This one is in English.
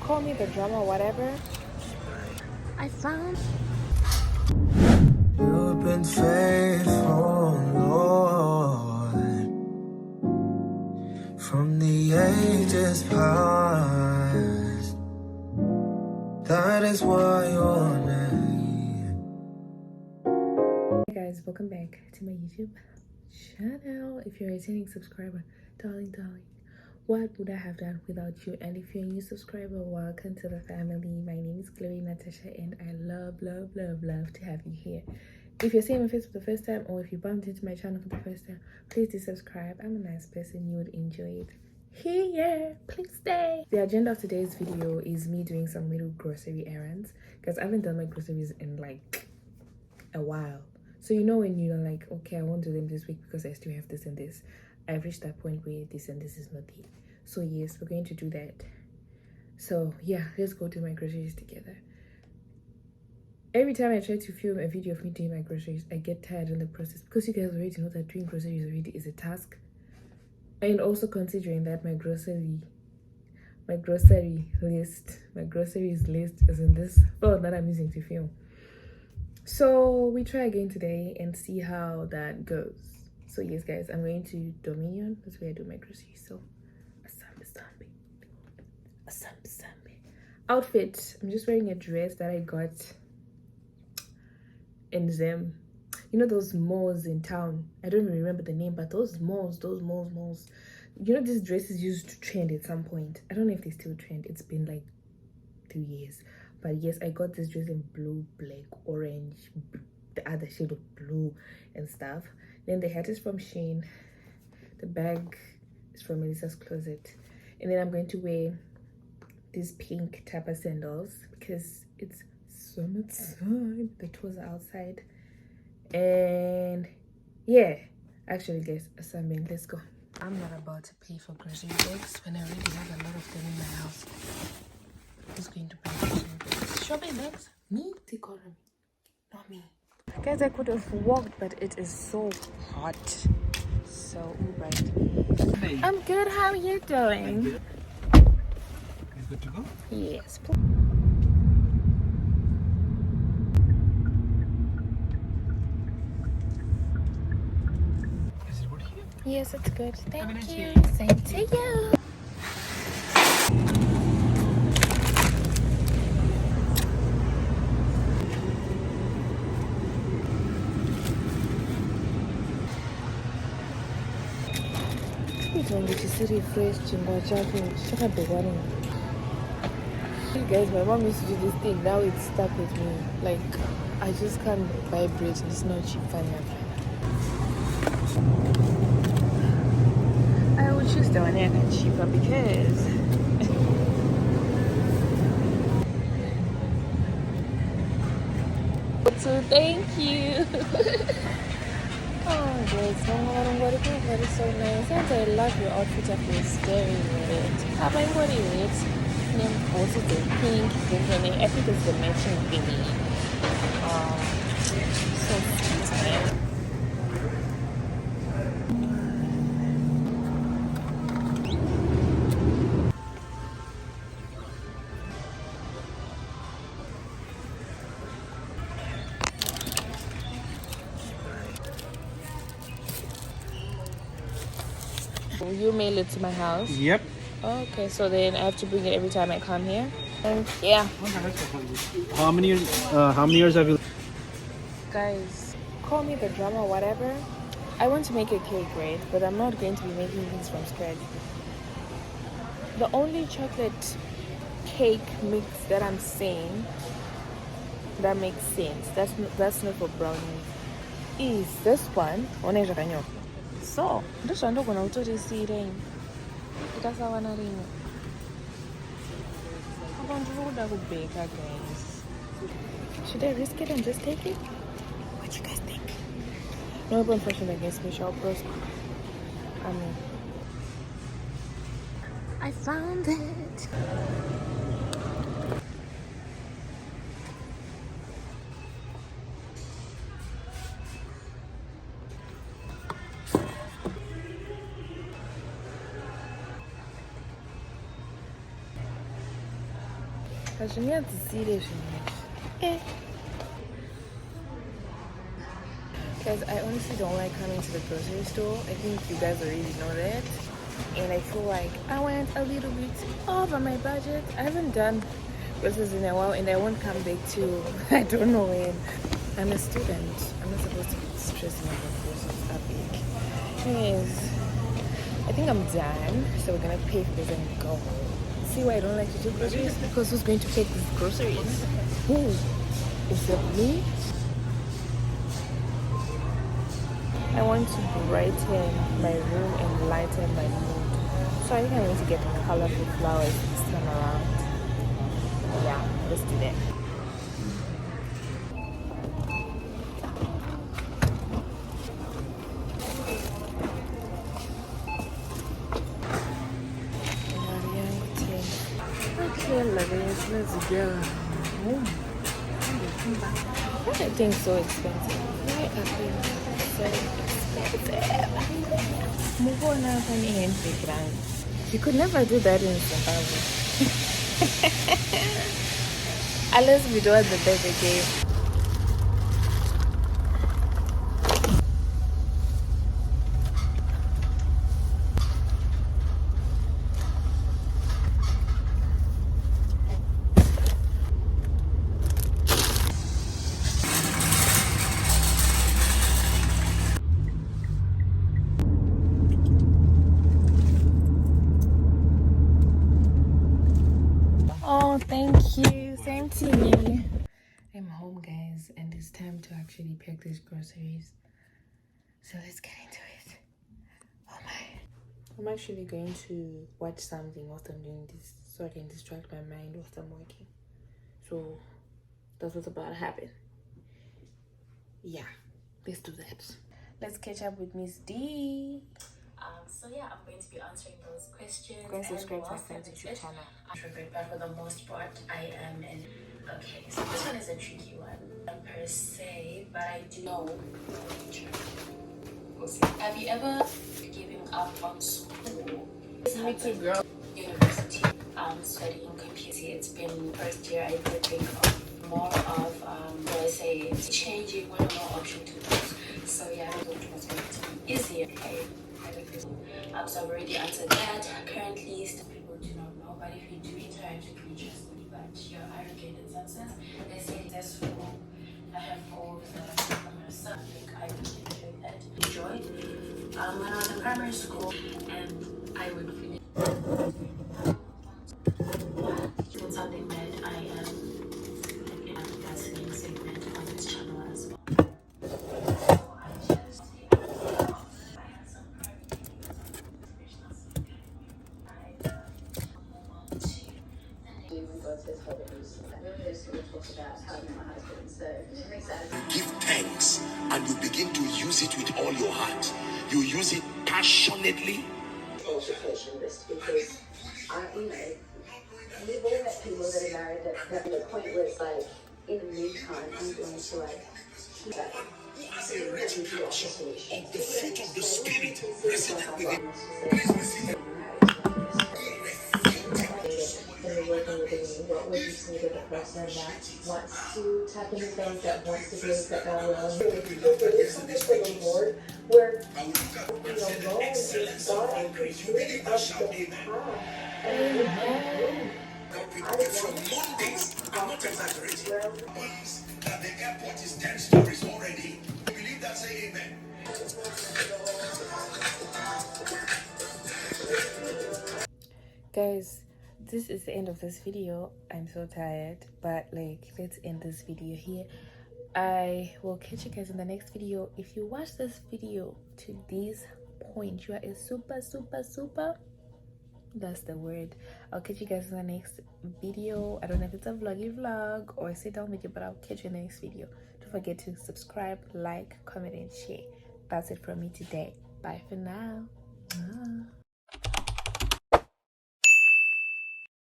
call me the drama, whatever. I found you've been faithful, Lord, from the ages past. That is why your name. Hey guys, welcome back to my YouTube channel. If you're a returning subscriber, darling, what would I have done without you? And if you're a new subscriber, welcome to the family. My name is Chloe Natasha, and I love to have you here. If you're seeing my face for the first time, or if you bumped into my channel for the first time, please do subscribe. I'm a nice person, you would enjoy it. Here, please stay. The agenda of today's video is me doing some little grocery errands, because I haven't done my groceries in like a while. So you know when you're like, okay, I won't do them this week because I still have this and this. I've reached that point where this and this is not there. So yes, we're going to do that. So yeah, let's go do my groceries together. Every time I try to film a video of me doing my groceries, I get tired in the process, because you guys already know that doing groceries already is a task. And also considering that my groceries list is in this phone that I'm using to film. So we try again today and see how that goes. So yes guys, I'm going to Dominion. That's where I do my groceries. So Asambe outfit. I'm just wearing a dress that I got in them. You know those malls in town? I don't even remember the name, but those malls. You know, these dresses used to trend at some point. I don't know if they still trend. It's been like 2 years. But yes, I got this dress in blue, black, orange, the other shade of blue and stuff. Then the hat is from Shein. The bag is from Melissa's Closet. And then I'm going to wear these pink Tapa sandals because it's summertime. The toes are outside. And yeah, actually guys, Asambe, let's go. I'm not about to pay for grocery bags when I already have a lot of them in my house. Who's going to buy grocery bags? Shopping bags? Me? Take all of me. Not me. Guys, I could have walked, but it is so hot. So bright. I'm good. How are you doing? You good to go? Yes. Is it good here? Yes, it's good. Thank nice you. day. Same to you. Guys, my mom used to do this thing. Now it's stuck with me. Like, I just can't vibrate. It's not cheap. I would choose the one that cheaper because so thank you. Oh guys, that is so nice. And I love your outfit of this very red. How about what is it? Also the pink, I think it's the matching thingy. So sweet, man. You mail it to my house? Yep. Okay, so then I have to bring it every time I come here. And yeah. How many years have you? Guys, call me the drama, whatever. I want to make a cake, right? But I'm not going to be making things from scratch. The only chocolate cake mix that I'm saying that makes sense, that's not for brownies, is this one. So this one not gonna to see rain. It has a one ring. I want to bake, guys. Should I risk it and just take it? What do you guys think? No open fashion against me, shall pros. I found it. I should have to see this. Eh. Guys, I honestly don't like coming to the grocery store. I think you guys already know that. And I feel like I went a little bit over my budget. I haven't done groceries in a while and I won't come back to I don't know when. I'm a student. I'm not supposed to be stressing about groceries that big. Anyways, I think I'm done. So we're gonna pay for this and go home. See why I don't like to do groceries? Because who's going to take these groceries? Who? Is it me? I want to brighten my room and lighten my mood. So I think I'm going to get colorful flowers this time around. Yeah, let's do that. Okay, let's go. Why are things so expensive? Why are things so expensive? You could never do that in Zimbabwe. Unless we don't the better game. Oh, thank you. Same to you. I'm home, guys, and it's time to actually pack these groceries. So let's get into it. Oh my. I'm actually going to watch something whilst I'm doing this so I can distract my mind whilst I'm working. So that's what's about to happen. Yeah, let's do that. Let's catch up with Miss D. So yeah, I'm going to be answering those questions. Go and subscribe to my friend's YouTube channel. But for the most part, I am in. Okay, so this one is a tricky one, per se, but I do know. We'll see. Have you ever given up on school? Me too, girl. University, studying computer. It's been first year. I could think of more of, what I say, it's changing one more option to this. So yeah, I thought it was going to be easier. Okay. So I've already answered that. Currently, some people do not know, but if you do interact with me, trust me, but you're arrogant in some sense. They say that's for I have goals that I set for myself. I think I would enjoy that. Enjoyed. When I was in primary school, and I would finish it's something that I am in that same segment on this channel as well. So I just I had some private Give thanks and you begin to use it with all your heart. You use it passionately. Education list because we've all met people that are married that to the point where it's like, in the meantime, I'm going to like keep that. A retribution of the fruit of the spirit resident within. Please receive it. Working with me, what would you say to the person that wants to tap into things, that wants to give, that God will? It's something for the Lord where Lord is God and creating us the path. Amen. From Mondays, I'm not exaggerating. Once that the airport is 10 stories already. You believe that? Say amen. Guys, this is the end of this video. I'm so tired, but like, let's end this video here. I will catch you guys in the next video. If you watch this video to this point, you are a super, that's the word. I'll catch you guys in the next video. I don't know if it's a vlog or a sit down video, but I'll catch you in the next video. Don't forget to subscribe, like, comment, and share. That's it from me today. Bye for now.